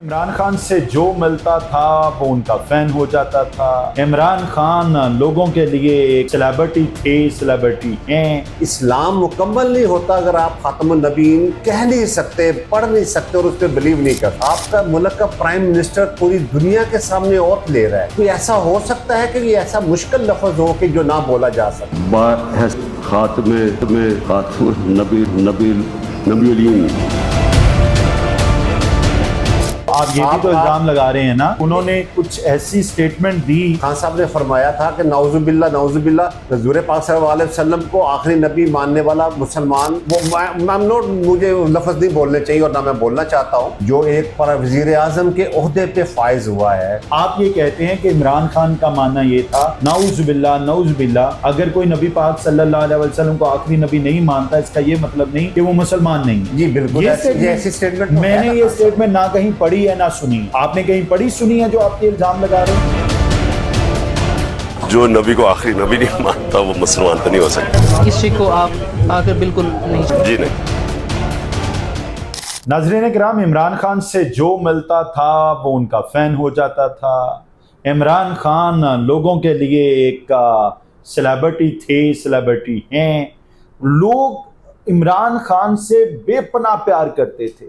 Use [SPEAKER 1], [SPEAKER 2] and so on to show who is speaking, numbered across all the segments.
[SPEAKER 1] इमरान खान से जो मिलता था वो उनका फैन हो जाता था। इमरान खान लोगों के लिए एक सेलिब्रिटी थे, सेलिब्रिटी हैं।
[SPEAKER 2] इस्लाम मुकम्मल नहीं होता अगर आप खातमुन नबीन कह नहीं सकते, पढ़ नहीं सकते और उस पर बिलीव नहीं करते। आपका मुल्क का प्राइम मिनिस्टर पूरी दुनिया के सामने ओथ ले रहा है। कोई ऐसा हो सकता है कि ये ऐसा मुश्किल लफ्ज हो कि जो ना बोला जा सके।
[SPEAKER 1] आप ये भी तो इल्जाम लगा रहे हैं ना, उन्होंने कुछ ऐसी स्टेटमेंट दी।
[SPEAKER 2] खान साहब ने फरमाया था कि नौजुबिल्ला नौजुबिल्ला हुज़ूर पाक सल्लल्लाहु अलैहि वसल्लम को आखिरी नबी मानने वाला मुसलमान, वो मुझे लफ्ज नहीं बोलने चाहिए और ना मैं बोलना चाहता हूँ, जो एक पर वज़ीर आज़म के ओहदे पे फायज हुआ है।
[SPEAKER 1] आप ये कहते हैं कि इमरान खान का मानना ये था, नौजुबिल्ला, अगर कोई नबी पाक सल्लल्लाहु अलैहि वसल्लम को आखिरी नबी नहीं मानता, इसका ये मतलब नहीं कि वो मुसलमान नहीं है।
[SPEAKER 2] जी बिल्कुल, ऐसी स्टेटमेंट
[SPEAKER 1] मैंने ये स्टेटमेंट ना कहीं पढ़ी है ना सुनी। आपने कहीं पढ़ी सुनी है जो आपके इल्जाम लगा रहे हैं?
[SPEAKER 3] जो नबी को आखिरी नबी नहीं मानता वो मुसलमान तो नहीं हो सकता।
[SPEAKER 4] किसी को आप आकर बिल्कुल नहीं।
[SPEAKER 3] जी नहीं।
[SPEAKER 1] नाज़रीन किराम, इमरान खान से जो मिलता था वो उनका फैन हो जाता था। इमरान खान लोगों के लिए एक सेलिब्रिटी थे, सेलिब्रिटी हैं। लोग इमरान खान से बेपनाह प्यार करते थे।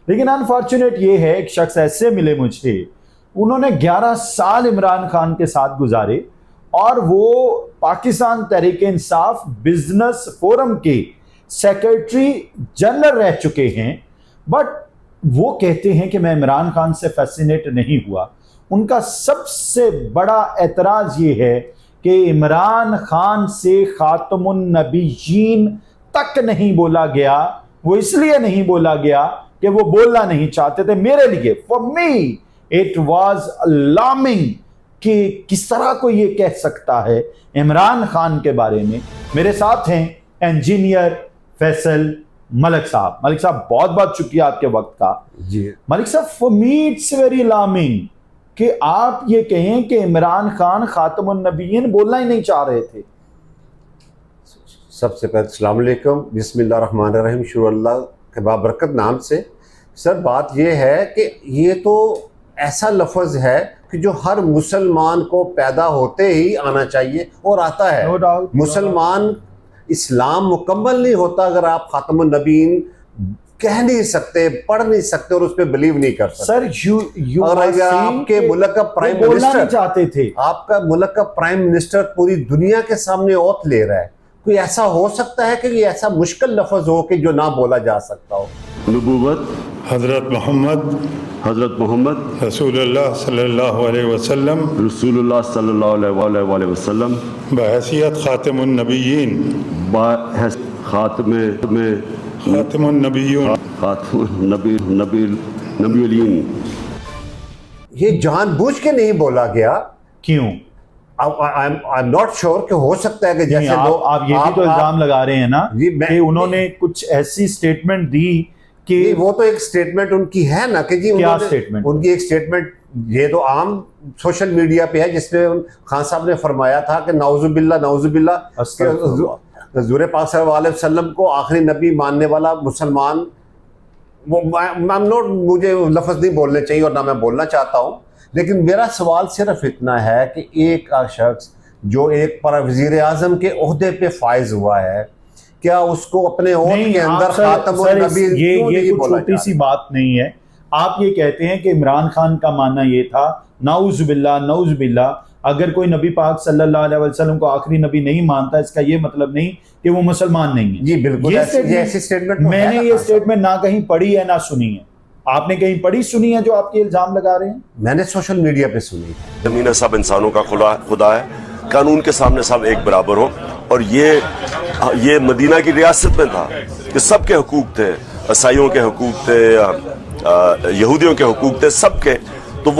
[SPEAKER 1] लेकिन अनफॉर्चुनेट ये है, एक शख्स ऐसे मिले मुझे, उन्होंने 11 साल इमरान खान के साथ गुजारे और वो पाकिस्तान तहरीक इंसाफ बिजनेस फोरम के सेक्रेटरी जनरल रह चुके हैं। बट वो कहते हैं कि मैं इमरान खान से फैसिनेट नहीं हुआ। उनका सबसे बड़ा एतराज़ ये है कि इमरान खान से खातमुन नबीयीन तक नहीं बोला गया। वो इसलिए नहीं बोला गया कि वो बोलना नहीं चाहते थे। मेरे लिए, for me it was alarming कि किस तरह को ये कह सकता है इमरान खान के बारे में। मेरे साथ हैं इंजीनियर फैसल मलिक साहब। मलिक साहब, बहुत बहुत शुक्रिया आपके वक्त का।
[SPEAKER 2] जी
[SPEAKER 1] मलिक साहब, for me it's very alarming कि आप ये कहें कि इमरान खान खातमुन नबीयीन बोलना ही नहीं चाह रहे थे।
[SPEAKER 2] सबसे पहले अस्सलाम वालेकुम, बिस्मिल्लाहिर्रहमानिर्रहीम, शुरू अल्लाह के बाबरकत नाम से। सर, बात यह है कि ये तो ऐसा लफ्ज़ है कि जो हर मुसलमान को पैदा होते ही आना चाहिए और आता है।
[SPEAKER 1] No doubt,
[SPEAKER 2] मुसलमान इस्लाम मुकम्मल नहीं होता अगर आप खातमुन नबीन कह नहीं सकते, पढ़ नहीं सकते और उस पर बिलीव नहीं कर सकते।
[SPEAKER 1] सर,
[SPEAKER 2] और अगर आपके मुल्क का प्राइम मिनिस्टर
[SPEAKER 1] चाहते थे,
[SPEAKER 2] आपका मुल्क का प्राइम मिनिस्टर पूरी दुनिया के सामने ओथ ले रहा है, कोई ऐसा हो सकता है कि ये ऐसा मुश्किल लफ्ज हो कि जो ना बोला जा सकता हो?
[SPEAKER 5] नबूवत
[SPEAKER 6] हज़रत मोहम्मद रसूलुल्लाह सल्लल्लाहु अलैहि वसल्लम बहैसियत खातिमुन नबिय्यीन
[SPEAKER 2] ये जानबूझ के नहीं बोला गया।
[SPEAKER 1] क्यों?
[SPEAKER 2] I'm not sure कि हो सकता है कि जैसे
[SPEAKER 1] आप ये भी तो इल्जाम लगा रहे हैं ना कि उन्होंने कुछ ऐसी स्टेटमेंट दी कि
[SPEAKER 2] वो तो एक स्टेटमेंट उनकी है ना कि जी,
[SPEAKER 1] क्या स्टेटमेंट?
[SPEAKER 2] उनकी एक स्टेटमेंट ये तो आम सोशल मीडिया पे है, जिसमें खान साहब ने फरमाया था कि नौजुबिल्ला हुज़ूर पाक सल्लल्लाहु अलैहि वसल्लम को आखिरी नबी मानने वाला मुसलमान, वो मुझे लफ्ज़ नहीं बोलने चाहिए और ना मैं बोलना चाहता हूँ। लेकिन मेरा सवाल सिर्फ इतना है कि एक शख्स जो एक पर वज़ीर आज़म के ओहदे पे फायज हुआ है, क्या उसको अपने ओहदे के अंदर खातमुन नबीय्यीन
[SPEAKER 1] ये कुछ छोटी सी बात नहीं है। आप ये कहते हैं कि इमरान खान का मानना ये था, नौजुबिल्ला, अगर कोई नबी पाक सल्लल्लाहु अलैहि वसल्लम को आखिरी नबी नहीं मानता, इसका ये मतलब नहीं कि वो मुसलमान नहीं है।
[SPEAKER 2] जी बिल्कुल, ऐसी स्टेटमेंट
[SPEAKER 1] मैंने ये स्टेटमेंट ना कहीं पढ़ी है ना सुनी है। आपने कहीं पढ़ी सुनी है जो आपके इल्जाम लगा रहे हैं?
[SPEAKER 2] मैंने सोशल मीडिया पे सुनी।
[SPEAKER 3] ज़मीन सब इंसानों का खुदा है, कानून के सामने सब एक बराबर हो। और ये मदीना की रियासत में था कि सबके हुकूक थे, ईसाइयों के हुकूक थे, यहूदियों के हुकूक थे, सबके। तो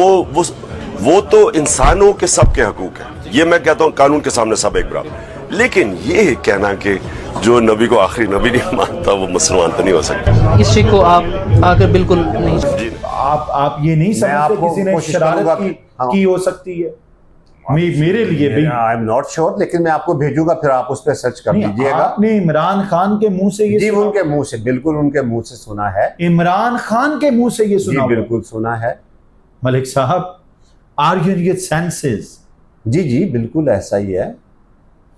[SPEAKER 3] वो तो इंसानों के सबके हुकूक है। ये मैं कहता हूँ कानून के सामने सब एक बराबर। लेकिन ये कहना कि जो नबी को आखिरी नबी नहीं मानता वो मुसलमान तो नहीं हो सकता।
[SPEAKER 4] किसी को आप आकर बिल्कुल नहीं।
[SPEAKER 3] जी
[SPEAKER 1] आप ये नहीं समझते किसी ने शरारत की हो सकती है? मेरे लिए भी
[SPEAKER 2] आई एम नॉट श्योर, लेकिन मैं आपको भेजूंगा, फिर आप उस पर सर्च कर लीजिएगा।
[SPEAKER 1] आपने इमरान खान के मुंह से ये
[SPEAKER 2] जी,
[SPEAKER 1] सुना?
[SPEAKER 2] उनके मुंह से, बिल्कुल उनके मुंह से सुना है।
[SPEAKER 1] इमरान खान के मुंह से ये
[SPEAKER 2] जी
[SPEAKER 1] सुना?
[SPEAKER 2] बिल्कुल सुना है।
[SPEAKER 1] मलिक साहब, are you in your senses?
[SPEAKER 2] जी जी बिल्कुल ऐसा ही है।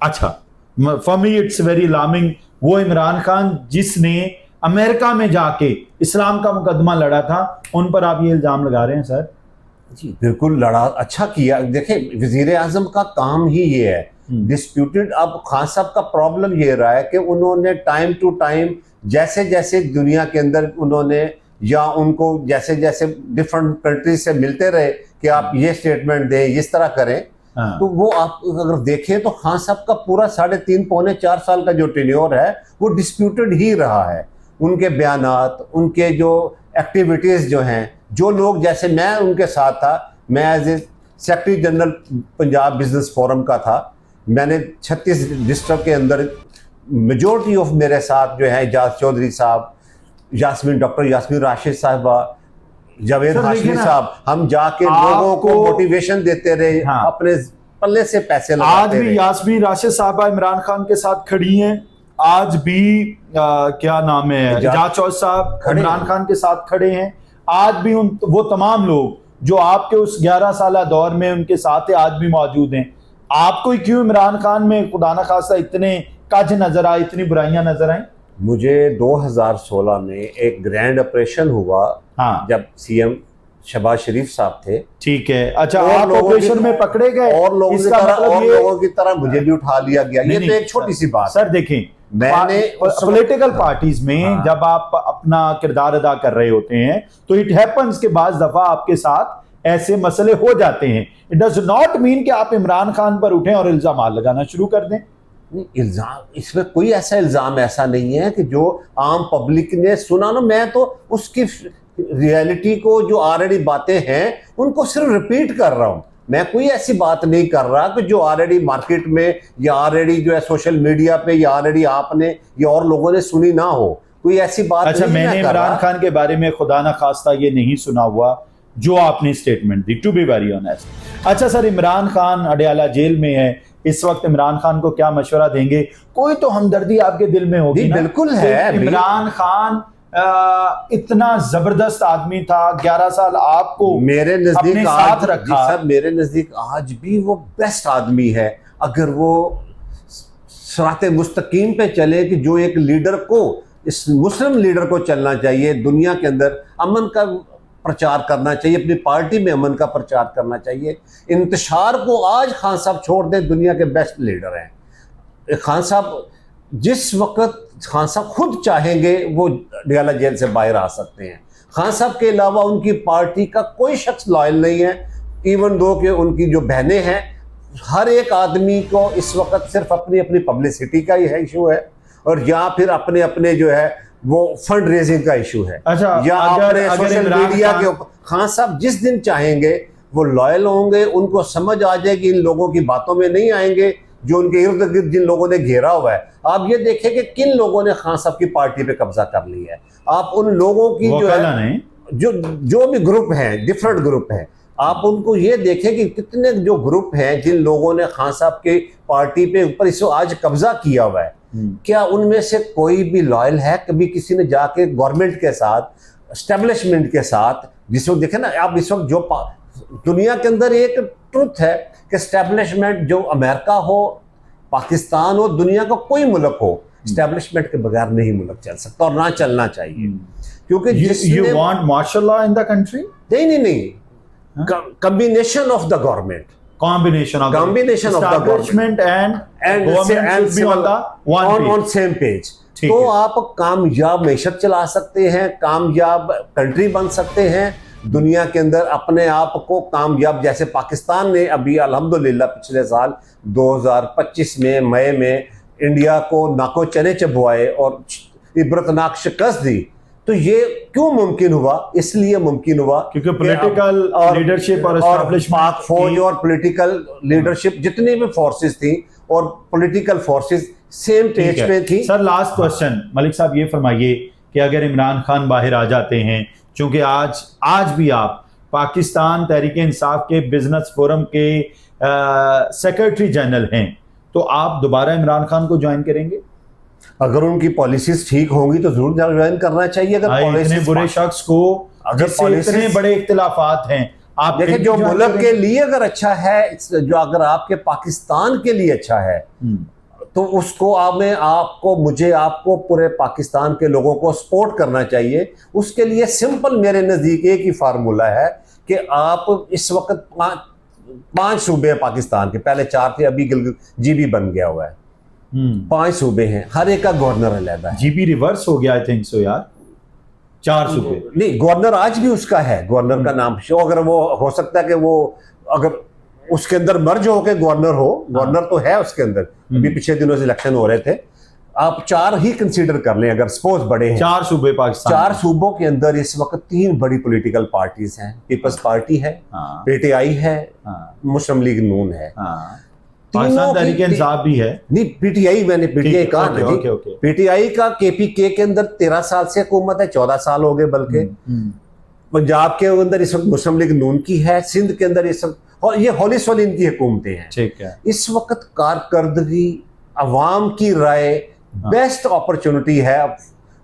[SPEAKER 1] अच्छा, for me it's very alarming. वो इमरान खान जिसने अमेरिका में जाके इस्लाम का मुकदमा लड़ा था, उन पर आप ये इल्जाम लगा रहे हैं सर?
[SPEAKER 2] जी बिल्कुल लड़ा, अच्छा किया। देखिए वजीर आजम का काम ही ये है डिस्प्यूटेड। अब खान साहब का प्रॉब्लम ये रहा है कि उन्होंने टाइम टू टाइम जैसे जैसे दुनिया के अंदर उन्होंने, या उनको जैसे जैसे डिफरेंट कंट्रीज से मिलते रहे कि आप ये स्टेटमेंट दें, इस तरह करें,
[SPEAKER 1] हाँ।
[SPEAKER 2] तो वो आप अगर देखें तो खान साहब का पूरा 3.5 पौने 4 साल का जो टेन्योर है वो डिस्प्यूटेड ही रहा है। उनके बयानात, उनके जो एक्टिविटीज़ जो हैं, जो लोग, जैसे मैं उनके साथ था, मैं as a secretary general Punjab business forum का था, मैंने 36 डिस्ट्रिक्ट के अंदर मेजॉरिटी ऑफ मेरे साथ जो है एजाज चौधरी साहब, डॉक्टर यास्मीन राशिद साहबा, जावेद हाशमी साहब, हम जाके लोगों को मोटिवेशन देते रहे,
[SPEAKER 1] हाँ।
[SPEAKER 2] अपने पल्ले से पैसे
[SPEAKER 1] आज
[SPEAKER 2] लगाते
[SPEAKER 1] भी
[SPEAKER 2] रहे।
[SPEAKER 1] यास्मीन राशिद साहबा इमरान खान के साथ खड़ी हैं। आज भी क्या नाम है, एजाज चौधरी साहब इमरान खान के साथ खड़े हैं। आज भी वो तमाम लोग जो आपके उस 11 साल दौर में उनके साथ है, आज भी मौजूद हैं। आपको ही क्यों इमरान खान में खुदा न खास्ता इतने कज नजर आए, इतनी बुराइयां नजर आई?
[SPEAKER 2] मुझे 2016 में एक ग्रैंड ऑपरेशन हुआ,
[SPEAKER 1] हाँ।
[SPEAKER 2] जब सीएम शहबाज शरीफ साहब थे।
[SPEAKER 1] ठीक है, अच्छा,
[SPEAKER 2] और
[SPEAKER 1] आप
[SPEAKER 2] लोगों
[SPEAKER 1] ऑपरेशन
[SPEAKER 2] की-
[SPEAKER 1] में पकड़े गए?
[SPEAKER 2] और लोगों की
[SPEAKER 1] इसका
[SPEAKER 2] तरह
[SPEAKER 1] मतलब
[SPEAKER 2] और
[SPEAKER 1] ये-
[SPEAKER 2] लोगों की तरह मुझे भी उठा लिया गया। ये
[SPEAKER 1] नहीं,
[SPEAKER 2] तो एक छोटी सी बात
[SPEAKER 1] सर देखें,
[SPEAKER 2] मैंने उस वक्त-
[SPEAKER 1] पॉलिटिकल पार्टीज में
[SPEAKER 2] हाँ।
[SPEAKER 1] जब आप अपना किरदार अदा कर रहे होते हैं तो इट हैपेंस के बाद दफा आपके साथ ऐसे मसले हो जाते हैं। इट डज नॉट मीन कि आप इमरान खान पर उठें और इल्जाम लगाना शुरू कर दें।
[SPEAKER 2] नहीं, इल्जाम, इसमें कोई ऐसा इल्जाम ऐसा नहीं है कि जो आम पब्लिक ने सुना ना, मैं तो उसकी रियलिटी को, जो ऑलरेडी बातें हैं उनको सिर्फ रिपीट कर रहा हूं। मैं कोई ऐसी बात नहीं कर रहा कि जो ऑलरेडी मार्केट में या ऑलरेडी जो है सोशल मीडिया पे या ऑलरेडी आपने या और लोगों ने सुनी ना हो, कोई ऐसी बात
[SPEAKER 1] अच्छा,
[SPEAKER 2] नहीं
[SPEAKER 1] मैंने
[SPEAKER 2] मैं कर रहा।
[SPEAKER 1] इमरान खान के बारे में खुदा ना खास्ता ये नहीं सुना हुआ जो आपने स्टेटमेंट दी, टू बी वेरी ऑनेस्ट। अच्छा सर, इमरान खान अडयाला जेल में है इस वक्त, इमरान खान को क्या मशवरा देंगे? कोई तो हमदर्दी आपके दिल में होगी ना?
[SPEAKER 2] बिल्कुल है।
[SPEAKER 1] कि इमरान खान इतना जबरदस्त आदमी था, 11 साल आपको
[SPEAKER 2] मेरे
[SPEAKER 1] अपने
[SPEAKER 2] नजदीक
[SPEAKER 1] साथ
[SPEAKER 2] आज,
[SPEAKER 1] रखा।
[SPEAKER 2] सर मेरे नजदीक आज भी वो बेस्ट आदमी है। अगर वो सराते मुस्तकीम पे चले कि जो एक लीडर को, इस मुस्लिम लीडर को चलना चाहिए, दुनिया के अंदर अमन का प्रचार करना चाहिए, अपनी पार्टी में अमन का प्रचार करना चाहिए, इंतशार को आज खान साहब छोड़ दें, दुनिया के बेस्ट लीडर हैं खान साहब। जिस वक्त खान साहब खुद चाहेंगे वो अडयाला जेल से बाहर आ सकते हैं। खान साहब के अलावा उनकी पार्टी का कोई शख्स लॉयल नहीं है, इवन दो कि उनकी जो बहनें हैं। हर एक आदमी को इस वक्त सिर्फ अपनी अपनी पब्लिसिटी का ही है इशू है, और या फिर अपने अपने जो है वो फंड रेजिंग का इशू है।
[SPEAKER 1] अच्छा,
[SPEAKER 2] या अपने
[SPEAKER 1] अगर
[SPEAKER 2] सोशल
[SPEAKER 1] इमरान
[SPEAKER 2] मीडिया
[SPEAKER 1] खान-
[SPEAKER 2] के ऊपर खान साहब जिस दिन चाहेंगे वो लॉयल होंगे, उनको समझ आ जाएगी, इन लोगों की बातों में नहीं आएंगे जो उनके इर्द गिर्द जिन लोगों ने घेरा हुआ है। आप ये देखें कि किन लोगों ने खान साहब की पार्टी पे कब्जा कर लिया है। आप उन लोगों की जो है, जो भी ग्रुप हैं, डिफरेंट ग्रुप हैं, आप उनको ये देखें कि कितने जो ग्रुप हैं जिन लोगों ने खान साहब की पार्टी पे ऊपर इस आज कब्जा किया हुआ है, क्या उनमें से कोई भी लॉयल है? कभी किसी ने जाके गवर्नमेंट के साथ, एस्टेब्लिशमेंट के साथ, जिस वक्त देखें ना आप, इस वक्त जो दुनिया के अंदर एक ट्रुथ है कि एस्टेब्लिशमेंट, जो अमेरिका हो, पाकिस्तान हो, दुनिया का कोई मुल्क हो, एस्टेब्लिशमेंट के बगैर नहीं मुल्क चल सकता और ना चलना चाहिए। क्योंकि
[SPEAKER 1] you want martial law in the country?
[SPEAKER 2] नहीं, combination of the government,
[SPEAKER 1] combination of
[SPEAKER 2] the
[SPEAKER 1] establishment and government should be on the
[SPEAKER 2] on same page। तो आप कामयाब मैशत चला सकते हैं, कामयाब कंट्री बन सकते हैं दुनिया के अंदर, अपने आप को कामयाब। जैसे पाकिस्तान ने अभी अल्हम्दुलिल्लाह पिछले साल 2025 में मई में इंडिया को नाको चने चबवाए और इबरतनाक शिकस्त दी। तो ये क्यों मुमकिन हुआ? इसलिए मुमकिन हुआ
[SPEAKER 1] क्योंकि पॉलिटिकल लीडरशिप और
[SPEAKER 2] पाक फौज और पॉलिटिकल लीडरशिप, जितनी भी फोर्सेस थी और पॉलिटिकल फोर्सेस सेम पेज पे थी।
[SPEAKER 1] सर लास्ट क्वेश्चन, मलिक साहब ये फरमाइए कि अगर इमरान खान बाहर आ जाते हैं, चूंकि आज भी आप पाकिस्तान तहरीक इंसाफ के बिजनेस फोरम के सेक्रेटरी जनरल हैं, तो आप दोबारा इमरान खान को ज्वाइन करेंगे?
[SPEAKER 2] अगर उनकी पॉलिसीज ठीक होंगी तो जरूर ज्वाइन करना चाहिए। अगर
[SPEAKER 1] इतने
[SPEAKER 2] policies
[SPEAKER 1] बुरे शख्स को,
[SPEAKER 2] अगर
[SPEAKER 1] जिससे इतने
[SPEAKER 2] policies-
[SPEAKER 1] बड़े इख्तिलाफात हैं, आप
[SPEAKER 2] देखिए,
[SPEAKER 1] फिर
[SPEAKER 2] जो
[SPEAKER 1] भी ज्वाइन
[SPEAKER 2] मुल्क के
[SPEAKER 1] करेंगे?
[SPEAKER 2] लिए अगर अच्छा है, जो अगर आपके पाकिस्तान के लिए अच्छा है, तो उसको आपको पूरे पाकिस्तान के लोगों को सपोर्ट करना चाहिए। उसके लिए सिंपल मेरे नज़दीक एक ही फार्मूला है कि आप इस वक्त पांच सूबे हैं पाकिस्तान के, पहले 4 थे, अभी गिलगित जीबी बन गया हुआ है। 5 सूबे हैं, हर एक का गवर्नर अलग है।
[SPEAKER 1] जीबी रिवर्स हो गया आई थिंक सो यार, 4 सूबे।
[SPEAKER 2] नहीं, गवर्नर आज भी उसका है, गवर्नर का नाम शो, अगर वो हो सकता है कि वो अगर उसके अंदर मर्ज हो के गवर्नर हो, गवर्नर तो है उसके अंदर। अभी पिछले दिनों से इलेक्शन हो रहे थे, आप 4 ही कंसीडर कर लें अगर सपोज बड़े हैं।
[SPEAKER 1] 4 सूबे पाकिस्तान
[SPEAKER 2] 4 सूबों के अंदर इस वक्त 3 बड़ी पॉलिटिकल पार्टीज हैं। पीपल्स पार्टी है, पीटीआई है, मुस्लिम लीग नून है।
[SPEAKER 1] पाकिस्तान तहरीक इंसाफ भी है।
[SPEAKER 2] नहीं, पीटीआई, मैंने पीटीआई कहा ना जी।
[SPEAKER 1] ओके।
[SPEAKER 2] पीटीआई का केपीके के अंदर 13 साल से हुकूमत है, 14 साल हो गए बल्कि। पंजाब के अंदर इस वक्त मुस्लिम लीग नून की है, सिंध के अंदर इस वक्त, और ये हौली सौली इनकी हुकूमतें हैं।
[SPEAKER 1] ठीक है।
[SPEAKER 2] इस वक्त कारकर्दगी, अवाम की राय, बेस्ट अपॉर्चुनिटी है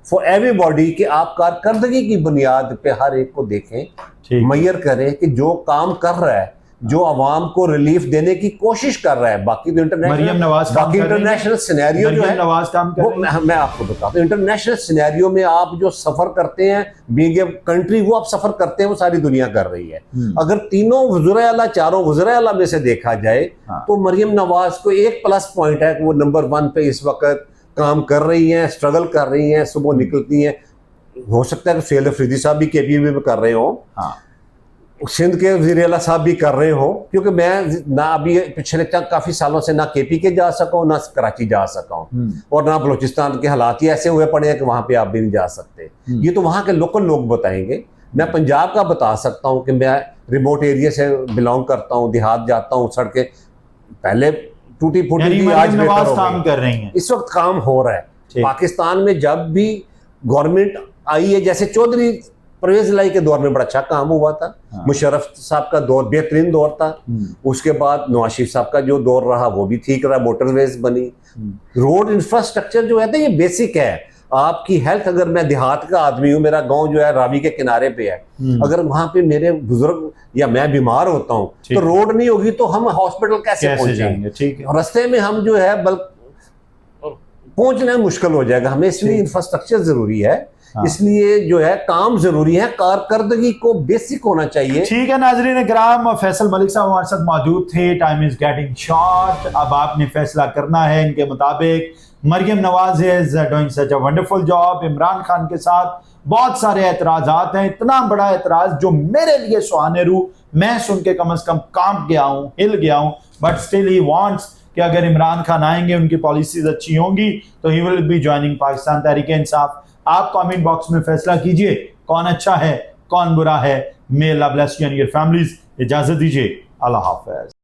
[SPEAKER 2] फॉर एवरीबॉडी कि आप कारकर्दगी की बुनियाद पे हर एक को देखें, मैयर करें कि जो काम कर रहा है, जो अवाम को रिलीफ देने की कोशिश कर रहा है। बाकी तो इंटरनेशनल सिनेरियो जो है,
[SPEAKER 1] नवाज काम कर रही है।
[SPEAKER 2] मैं आपको बताता हूँ, इंटरनेशनल सिनेरियो में आप जो सफर करते हैं, बीइंग ए कंट्री, वो आप सफर करते हैं, वो सारी दुनिया कर रही है। अगर तीनों वज़ीर आला, 4 वज़ीर आला में से देखा जाए, तो मरियम नवाज को एक प्लस पॉइंट है कि वो नंबर 1 पे इस वक्त काम कर रही हैं, स्ट्रगल कर रही हैं, सुबह निकलती हैं। हो सकता है कि सैयद अफरीदी साहब भी केपीवी में कर रहे हो, सिंध के वज़ीर आला साहब भी कर रहे हो, क्योंकि मैं ना अभी पिछले काफ़ी सालों से ना केपी के जा सका हूँ, ना कराची जा सका हूँ, और ना बलूचिस्तान के हालात ही ऐसे हुए पड़े हैं कि वहाँ पे आप भी नहीं जा सकते। ये तो वहाँ के लोकल लोग बताएंगे। मैं पंजाब का बता सकता हूँ कि मैं रिमोट एरिया से बिलोंग करता हूँ, देहात जाता हूँ, सड़कें पहले टूटी फूटी थी, आज बेहतर
[SPEAKER 1] काम कर रही हैं।
[SPEAKER 2] इस वक्त काम हो रहा है पाकिस्तान में। जब भी गवर्नमेंट आई है, जैसे चौधरी परवेज लाई के दौर में बड़ा अच्छा काम हुआ था, मुशर्रफ साहब का दौर बेहतरीन दौर था, उसके बाद नवाज शरीफ साहब का जो दौर रहा वो भी ठीक रहा, मोटरवेज बनी, रोड इंफ्रास्ट्रक्चर जो है ये बेसिक है। आपकी हेल्थ, अगर मैं देहात का आदमी हूँ, मेरा गांव जो है रावी के किनारे पे है, अगर वहां पे मेरे बुजुर्ग या मैं बीमार होता हूँ तो रोड नहीं होगी तो हम हॉस्पिटल कैसे पहुंचेंगे? ठीक है, रास्ते में हम जो है पहुंचना मुश्किल हो जाएगा हमें, इसलिए इंफ्रास्ट्रक्चर जरूरी है। इसलिए जो है काम जरूरी है, कारकर्दगी को बेसिक होना चाहिए।
[SPEAKER 1] ठीक है नाजरीन किराम, फैसल मलिक साहब हमारे साथ मौजूद थे। टाइम इज गेटिंग शॉर्ट, अब आपने फैसला करना है। इनके मुताबिक Maryam Nawaz is doing such a wonderful job. Imran Khan के साथ बहुत सारे एतराजात हैं, इतना बड़ा एतराज जो मेरे लिए सुहाने रूह, मैं सुन के कम से कम कांप गया हूँ, हिल गया हूँ, बट स्टिल ही वांट्स कि अगर इमरान खान आएंगे, उनकी पॉलिसीज अच्छी होंगी तो ही will be joining Pakistan Tehreek Insaf. आप कमेंट बॉक्स में फैसला कीजिए कौन अच्छा है, कौन बुरा है। May Allah bless you and your families. इजाजत दीजिए, अल्लाह हाफिज।